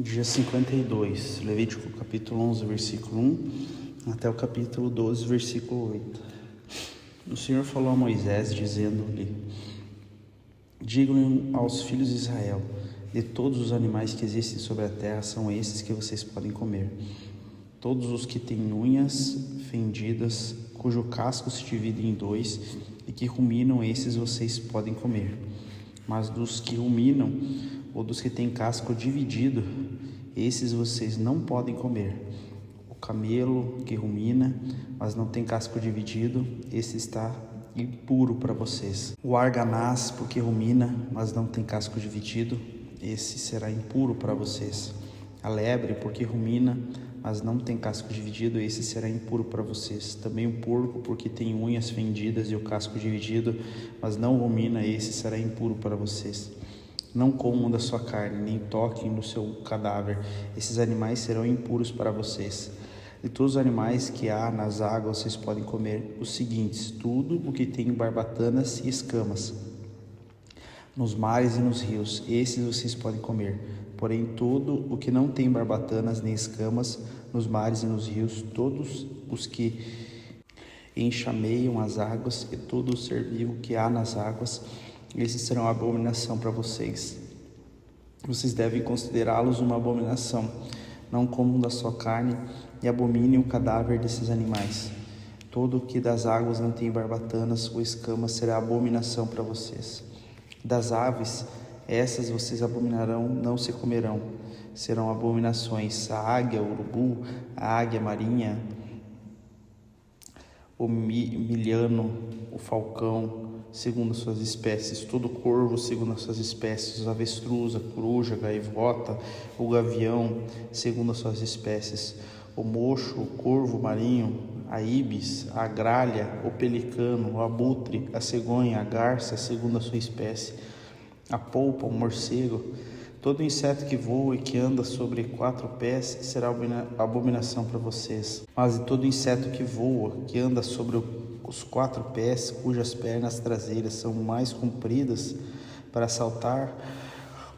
Dia 52, Levítico capítulo 11, versículo 1 até o capítulo 12, versículo 8. O Senhor falou a Moisés, dizendo-lhe: digam aos filhos de Israel: de todos os animais que existem sobre a terra, são esses que vocês podem comer. Todos os que têm unhas fendidas, cujo casco se divide em dois, e que ruminam, esses vocês podem comer. Mas dos que ruminam, ou dos que têm casco dividido, esses vocês não podem comer. O camelo que rumina, mas não tem casco dividido, esse está impuro para vocês. O arganaz, porque rumina, mas não tem casco dividido, esse será impuro para vocês. A lebre, porque rumina, mas não tem casco dividido, esse será impuro para vocês. Também o porco, porque tem unhas fendidas e o casco dividido, mas não rumina, esse será impuro para vocês. Não comam da sua carne, nem toquem no seu cadáver, esses animais serão impuros para vocês. De todos os animais que há nas águas, vocês podem comer os seguintes: tudo o que tem barbatanas e escamas, nos mares e nos rios, esses vocês podem comer. Porém, todo o que não tem barbatanas nem escamas, nos mares e nos rios, todos os que enxameiam as águas e todo o ser vivo que há nas águas, esses serão abominação para vocês. Vocês devem considerá-los uma abominação. Não comam da sua carne e abominem o cadáver desses animais. Todo o que das águas não tem barbatanas ou escamas será abominação para vocês. Das aves, essas vocês abominarão, não se comerão. Serão abominações: a águia, o urubu, a águia marinha, o milhano, o falcão, segundo as suas espécies, todo corvo segundo as suas espécies, os avestruz, a coruja, a gaivota, o gavião, segundo as suas espécies, o mocho, o corvo marinho, a ibis, a gralha, o pelicano, o abutre, a cegonha, a garça, segundo a sua espécie, a polpa, o morcego, todo inseto que voa e que anda sobre 4 pés será abominação para vocês. Mas de todo inseto que voa, que anda sobre os 4 pés, cujas pernas traseiras são mais compridas para saltar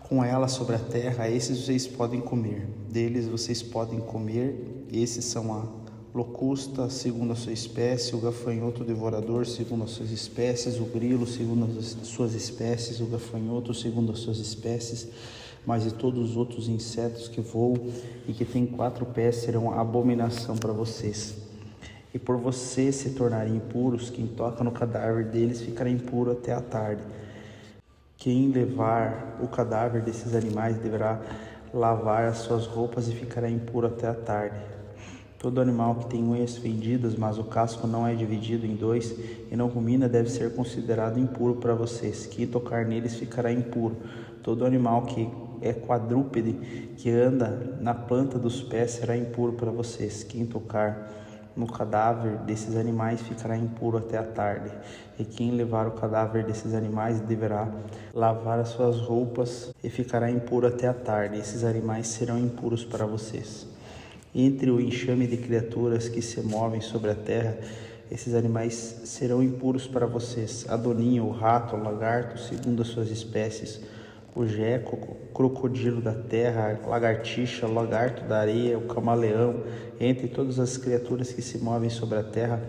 com elas sobre a terra, esses vocês podem comer. Deles vocês podem comer. Esses são a locusta, segundo a sua espécie, o gafanhoto devorador, segundo as suas espécies, o grilo, segundo as suas espécies, o gafanhoto, segundo as suas espécies. Mas de todos os outros insetos que voam e que têm 4 pés serão abominação para vocês. E por vocês se tornarem impuros, quem toca no cadáver deles ficará impuro até a tarde. Quem levar o cadáver desses animais deverá lavar as suas roupas e ficará impuro até a tarde. Todo animal que tem unhas fendidas, mas o casco não é dividido em dois e não rumina, deve ser considerado impuro para vocês. Quem tocar neles ficará impuro. Todo animal que é quadrúpede, que anda na planta dos pés, será impuro para vocês. Quem tocar no cadáver desses animais ficará impuro até a tarde. E quem levar o cadáver desses animais deverá lavar as suas roupas e ficará impuro até a tarde. Esses animais serão impuros para vocês. Entre o enxame de criaturas que se movem sobre a terra, esses animais serão impuros para vocês: a doninha, o rato, o lagarto, segundo as suas espécies, o geco, o crocodilo da terra, a lagartixa, o lagarto da areia, o camaleão. Entre todas as criaturas que se movem sobre a terra,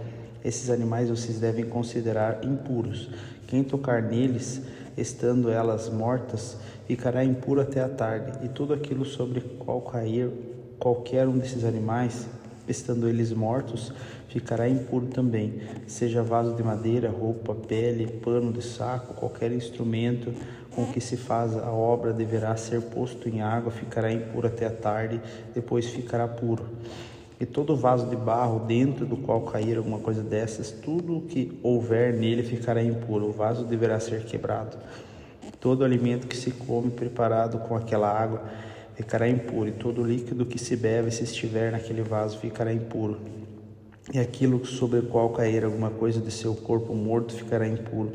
esses animais vocês devem considerar impuros. Quem tocar neles, estando elas mortas, ficará impuro até a tarde. E tudo aquilo sobre qual cair qualquer um desses animais, estando eles mortos, ficará impuro também. Seja vaso de madeira, roupa, pele, pano de saco, qualquer instrumento com que se faz a obra deverá ser posto em água, ficará impuro até a tarde, depois ficará puro. E todo vaso de barro dentro do qual cair alguma coisa dessas, tudo o que houver nele ficará impuro. O vaso deverá ser quebrado. Todo alimento que se come preparado com aquela água ficará impuro, e todo líquido que se bebe, se estiver naquele vaso, ficará impuro. E aquilo sobre o qual cair alguma coisa de seu corpo morto ficará impuro.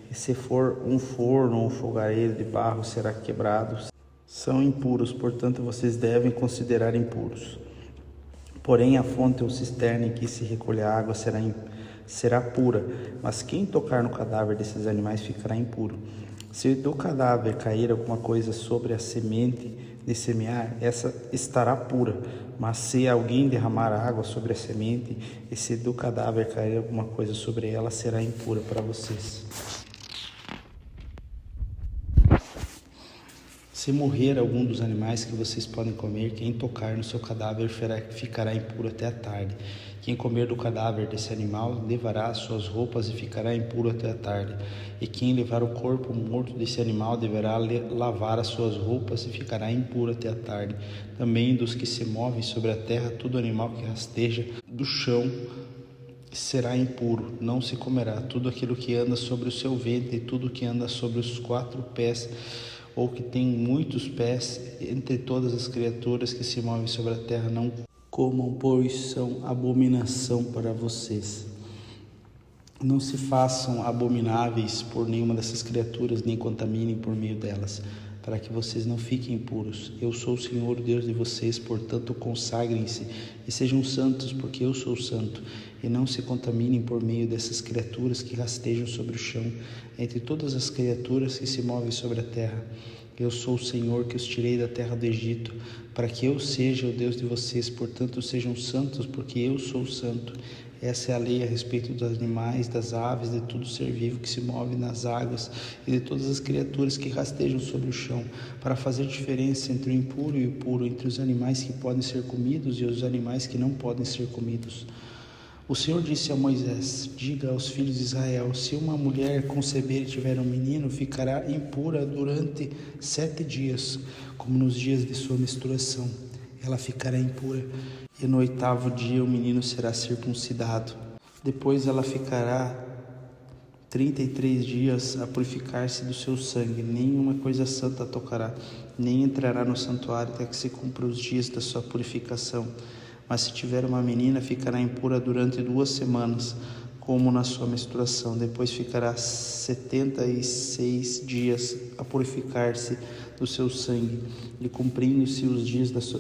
E se for um forno ou um fogareiro de barro, será quebrado. São impuros, portanto vocês devem considerar impuros. Porém, a fonte ou cisterna em que se recolhe a água será pura, mas quem tocar no cadáver desses animais ficará impuro. Se do cadáver cair alguma coisa sobre a semente de semear, essa estará pura. Mas se alguém derramar água sobre a semente, e se do cadáver cair alguma coisa sobre ela, será impura para vocês. Se morrer algum dos animais que vocês podem comer, quem tocar no seu cadáver ficará impuro até a tarde. Quem comer do cadáver desse animal levará as suas roupas e ficará impuro até a tarde. E quem levar o corpo morto desse animal deverá lavar as suas roupas e ficará impuro até a tarde. Também dos que se movem sobre a terra, todo animal que rasteja do chão será impuro, não se comerá. Tudo aquilo que anda sobre o seu ventre, e tudo que anda sobre os 4 pés, ou que tem muitos pés, entre todas as criaturas que se movem sobre a terra, não comam, pois são abominação para vocês. Não se façam abomináveis por nenhuma dessas criaturas, nem contaminem por meio delas, para que vocês não fiquem impuros. Eu sou o Senhor, Deus de vocês, portanto consagrem-se e sejam santos, porque eu sou santo. E não se contaminem por meio dessas criaturas que rastejam sobre o chão, entre todas as criaturas que se movem sobre a terra. Eu sou o Senhor que os tirei da terra do Egito, para que eu seja o Deus de vocês, portanto sejam santos, porque eu sou santo. Essa é a lei a respeito dos animais, das aves, de todo ser vivo que se move nas águas e de todas as criaturas que rastejam sobre o chão, para fazer diferença entre o impuro e o puro, entre os animais que podem ser comidos e os animais que não podem ser comidos. O Senhor disse a Moisés: diga aos filhos de Israel, se uma mulher conceber e tiver um menino, ficará impura durante 7 dias, como nos dias de sua menstruação. Ela ficará impura, e no 8º dia o menino será circuncidado. Depois ela ficará 33 dias a purificar-se do seu sangue, nenhuma coisa santa tocará, nem entrará no santuário até que se cumpra os dias da sua purificação. Mas se tiver uma menina, ficará impura durante 2 semanas, como na sua menstruação. Depois ficará 76 dias a purificar-se do seu sangue, e cumprindo-se os dias da sua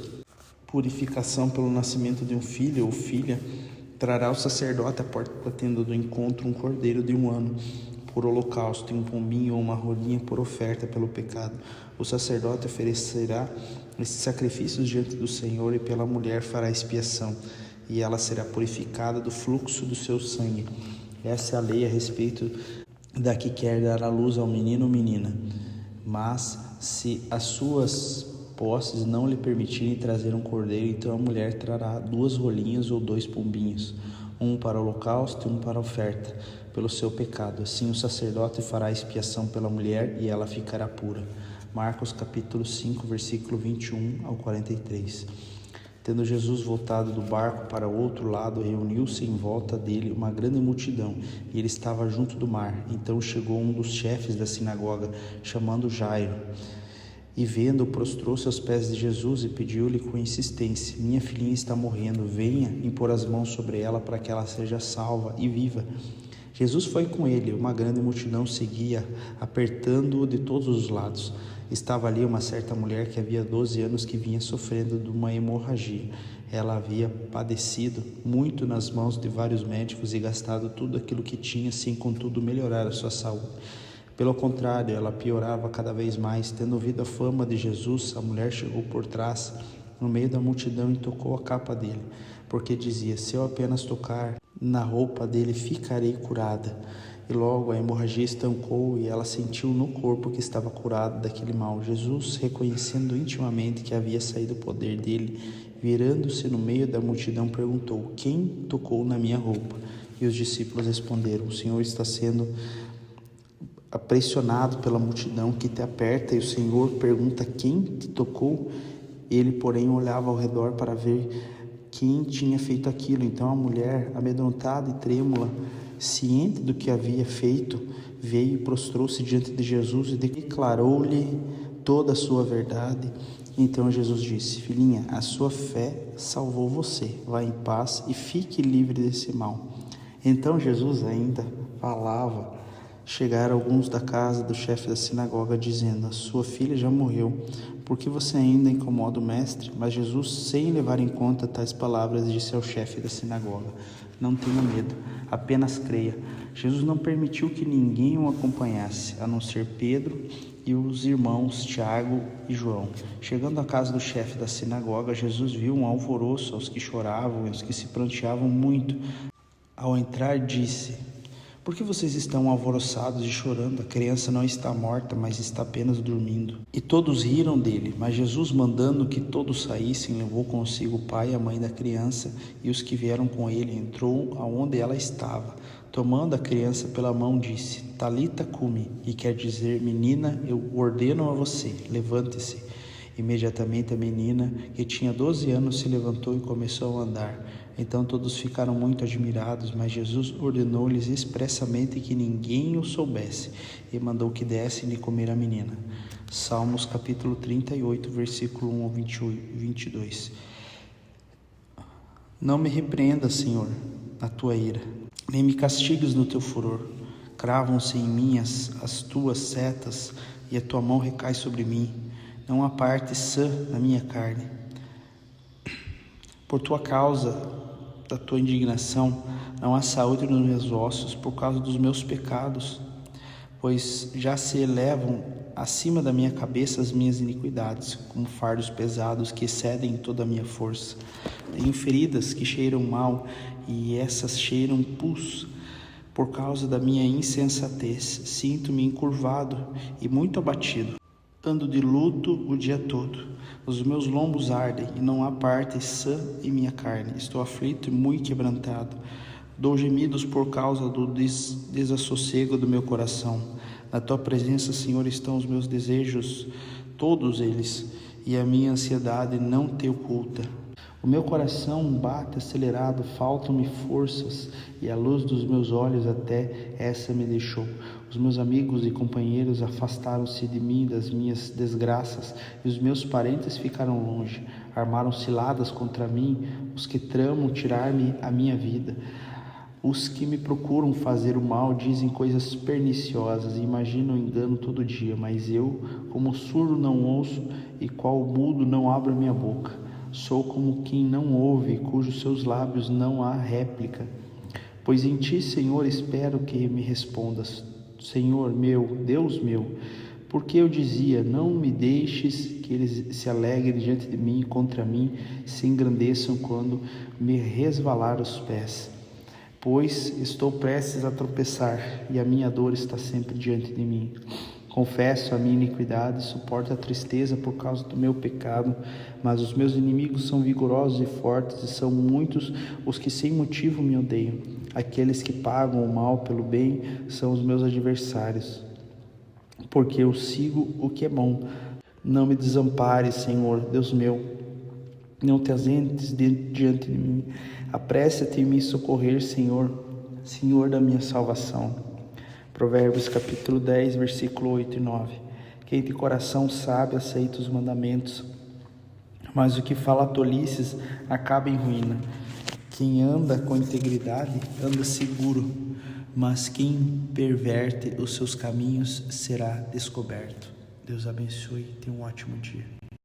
purificação pelo nascimento de um filho ou filha, trará o sacerdote à porta da tenda do encontro um cordeiro de 1 ano, por holocausto, e um pombinho ou uma rolinha por oferta pelo pecado. O sacerdote oferecerá esses sacrifícios diante do Senhor, e pela mulher fará expiação, e ela será purificada do fluxo do seu sangue. Essa é a lei a respeito da que quer dar à luz ao menino ou menina. Mas se as suas posses não lhe permitirem trazer um cordeiro, então a mulher trará 2 rolinhas ou 2 pombinhos, um para o holocausto e um para a oferta, pelo seu pecado. Assim o sacerdote fará expiação pela mulher, e ela ficará pura. Marcos capítulo 5, versículo 21 ao 43. Tendo Jesus voltado do barco para o outro lado, reuniu-se em volta dele uma grande multidão, e ele estava junto do mar. Então chegou um dos chefes da sinagoga, chamando Jairo, e vendo-o, prostrou-se aos pés de Jesus e pediu-lhe com insistência: minha filhinha está morrendo, venha impor as mãos sobre ela para que ela seja salva e viva. Jesus foi com ele, uma grande multidão seguia, apertando-o de todos os lados. Estava ali uma certa mulher que havia 12 anos que vinha sofrendo de uma hemorragia. Ela havia padecido muito nas mãos de vários médicos e gastado tudo aquilo que tinha, sem contudo melhorar a sua saúde. Pelo contrário, ela piorava cada vez mais. Tendo ouvido a fama de Jesus, a mulher chegou por trás, no meio da multidão, e tocou a capa dele, porque dizia: se eu apenas tocar na roupa dele, ficarei curada. E logo a hemorragia estancou, e ela sentiu no corpo que estava curado daquele mal. Jesus, reconhecendo intimamente que havia saído o poder dele, virando-se no meio da multidão, perguntou: quem tocou na minha roupa? E os discípulos responderam: o Senhor está sendo pressionado pela multidão que te aperta, e o Senhor pergunta: quem te tocou? Ele, porém, olhava ao redor para ver quem tinha feito aquilo. Então a mulher, amedrontada e trêmula, ciente do que havia feito, veio e prostrou-se diante de Jesus e declarou-lhe toda a sua verdade. Então Jesus disse: filhinha, a sua fé salvou você, vá em paz e fique livre desse mal. Então Jesus ainda falava, Chegaram alguns da casa do chefe da sinagoga, dizendo: a sua filha já morreu, por que você ainda incomoda o mestre? Mas Jesus, sem levar em conta tais palavras, disse ao chefe da sinagoga: não tenha medo, apenas creia. Jesus não permitiu que ninguém o acompanhasse, a não ser Pedro e os irmãos Tiago e João. Chegando à casa do chefe da sinagoga, Jesus viu um alvoroço aos que choravam e aos que se pranteavam muito. Ao entrar, disse: por que vocês estão alvoroçados e chorando? A criança não está morta, mas está apenas dormindo. E todos riram dele, mas Jesus, mandando que todos saíssem, levou consigo o pai e a mãe da criança e os que vieram com ele. Entrou aonde ela estava. Tomando a criança pela mão, disse: Talita cumi, que quer dizer: menina, eu ordeno a você, levante-se. Imediatamente a menina, que tinha 12 anos, se levantou e começou a andar. Então todos ficaram muito admirados, mas Jesus ordenou-lhes expressamente que ninguém o soubesse e mandou que dessem de comer a menina. Salmos capítulo 38, versículo 1 ao 22. Não me repreendas, Senhor, na tua ira, nem me castigues no teu furor. Cravam-se em mim as tuas setas e a tua mão recai sobre mim. Não há parte sã na minha carne. Por tua causa, da tua indignação, não há saúde nos meus ossos, por causa dos meus pecados, pois já se elevam acima da minha cabeça as minhas iniquidades, como fardos pesados que excedem toda a minha força. Tenho feridas que cheiram mal, e essas cheiram pus. Por causa da minha insensatez, sinto-me encurvado e muito abatido. Ando de luto o dia todo. Os meus lombos ardem e não há parte sã em minha carne. Estou aflito e muito quebrantado. Dou gemidos por causa do desassossego do meu coração. Na tua presença, Senhor, estão os meus desejos, todos eles, e a minha ansiedade não te oculta. O meu coração bate acelerado, faltam-me forças, e a luz dos meus olhos até essa me deixou. Os meus amigos e companheiros afastaram-se de mim, das minhas desgraças, e os meus parentes ficaram longe. Armaram ciladas contra mim, os que tramam tirar-me a minha vida. Os que me procuram fazer o mal dizem coisas perniciosas e imaginam engano todo dia, mas eu, como surdo, não ouço, e qual mudo não abro minha boca. Sou como quem não ouve, cujos seus lábios não há réplica. Pois em ti, Senhor, espero que me respondas. Senhor meu, Deus meu, porque eu dizia: não me deixes que eles se alegrem diante de mim e contra mim se engrandeçam quando me resvalar os pés. Pois estou prestes a tropeçar e a minha dor está sempre diante de mim. Confesso a minha iniquidade, suporto a tristeza por causa do meu pecado, mas os meus inimigos são vigorosos e fortes, e são muitos os que sem motivo me odeiam. Aqueles que pagam o mal pelo bem são os meus adversários, porque eu sigo o que é bom. Não me desampares, Senhor, Deus meu, não te ausentes diante de mim. Apressa-te em me socorrer, Senhor, Senhor da minha salvação. Provérbios capítulo 10, versículo 8 e 9. Quem tem coração sábio aceita os mandamentos, mas o que fala tolices acaba em ruína. Quem anda com integridade anda seguro, mas quem perverte os seus caminhos será descoberto. Deus abençoe e tenha um ótimo dia.